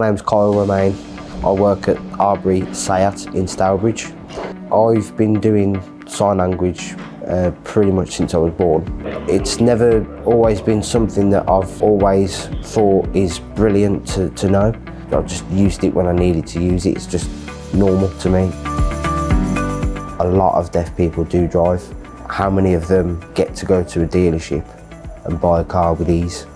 My name's Kyle Romain. I work at Arbury in Stourbridge. I've been doing sign language pretty much since I was born. It's never always been something that I've always thought is brilliant to know. I've just used it when I needed to use it. It's just normal to me. A lot of deaf people do drive. How many of them get to go to a dealership and buy a car with ease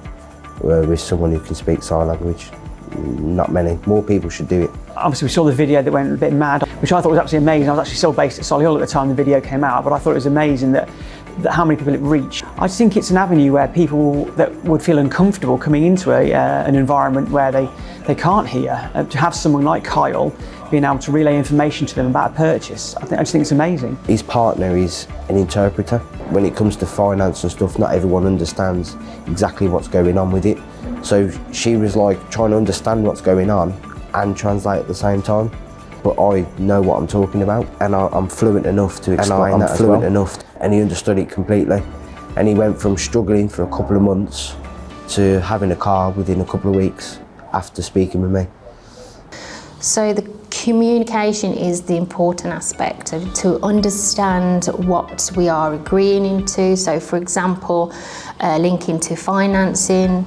with someone who can speak sign language? Not many. More people should do it. Obviously we saw the video that went a bit mad, which I thought was absolutely amazing. I was actually still based at Solihull at the time the video came out, but I thought it was amazing that how many people it reached. I just think it's an avenue where people that would feel uncomfortable coming into an environment where they can't hear, to have someone like Kyle being able to relay information to them about a purchase. I just think it's amazing. His partner is an interpreter. When it comes to finance and stuff, not everyone understands exactly what's going on with it. So she was like trying to understand what's going on and translate at the same time. But I know what I'm talking about, and I'm fluent enough to explain that as well. And he understood it completely. And he went from struggling for a couple of months to having a car within a couple of weeks after speaking with me. So the communication is the important aspect, to understand what we are agreeing into. So for example, linking to financing,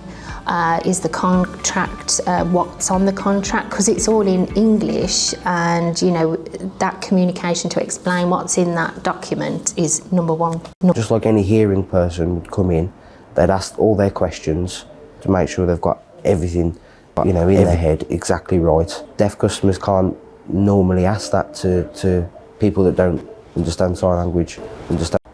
is the contract, what's on the contract, because it's all in English, and you know that communication to explain what's in that document is number one. Just like any hearing person would come in, they'd ask all their questions to make sure they've got everything, you know, in their head exactly right. Deaf customers can't normally ask that to people that don't understand sign language.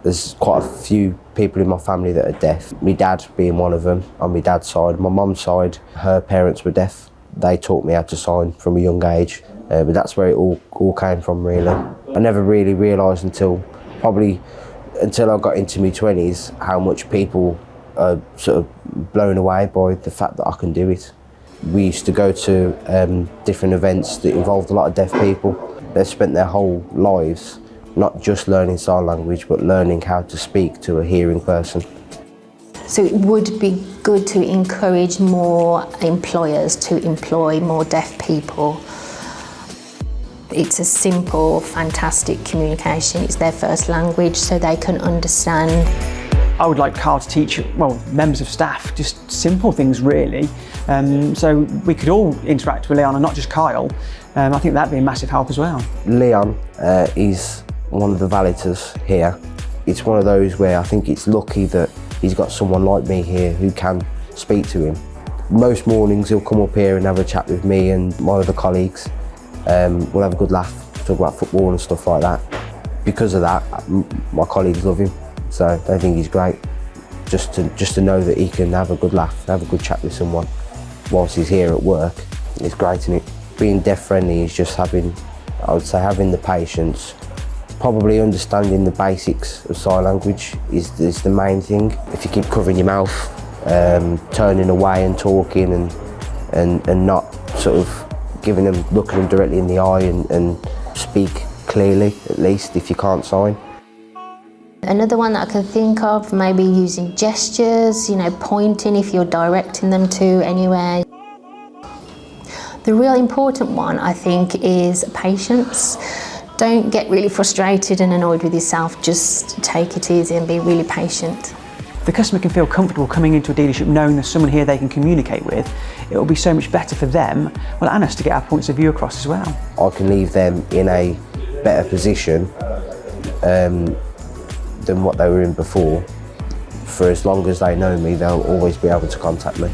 There's quite a few people in my family that are deaf. My dad being one of them, on my dad's side. My mum's side, her parents were deaf. They taught me how to sign from a young age, but that's where it all came from, really. I never really realised until I got into my 20s how much people are sort of blown away by the fact that I can do it. We used to go to different events that involved a lot of deaf people. They've spent their whole lives not just learning sign language, but learning how to speak to a hearing person. So it would be good to encourage more employers to employ more deaf people. It's a simple, fantastic communication. It's their first language, so they can understand. I would like Kyle to teach, well, members of staff, just simple things really. So we could all interact with Leon and not just Kyle. I think that'd be a massive help as well. Leon is one of the valeters here. It's one of those where I think it's lucky that he's got someone like me here who can speak to him. Most mornings he'll come up here and have a chat with me and my other colleagues. We'll have a good laugh, talk about football and stuff like that. Because of that, my colleagues love him, so they think he's great. Just to know that he can have a good laugh, have a good chat with someone whilst he's here at work, it's great, isn't it? Being deaf friendly is just having the patience. Probably understanding the basics of sign language is the main thing. If you keep covering your mouth, turning away and talking and not sort of looking them directly in the eye and speak clearly, at least, if you can't sign. Another one that I can think of, maybe using gestures, you know, pointing if you're directing them to anywhere. The real important one, I think, is patience. Don't get really frustrated and annoyed with yourself, just take it easy and be really patient. The customer can feel comfortable coming into a dealership knowing there's someone here they can communicate with. It will be so much better for them, well, and us to get our points of view across as well. I can leave them in a better position than what they were in before. For as long as they know me, they'll always be able to contact me.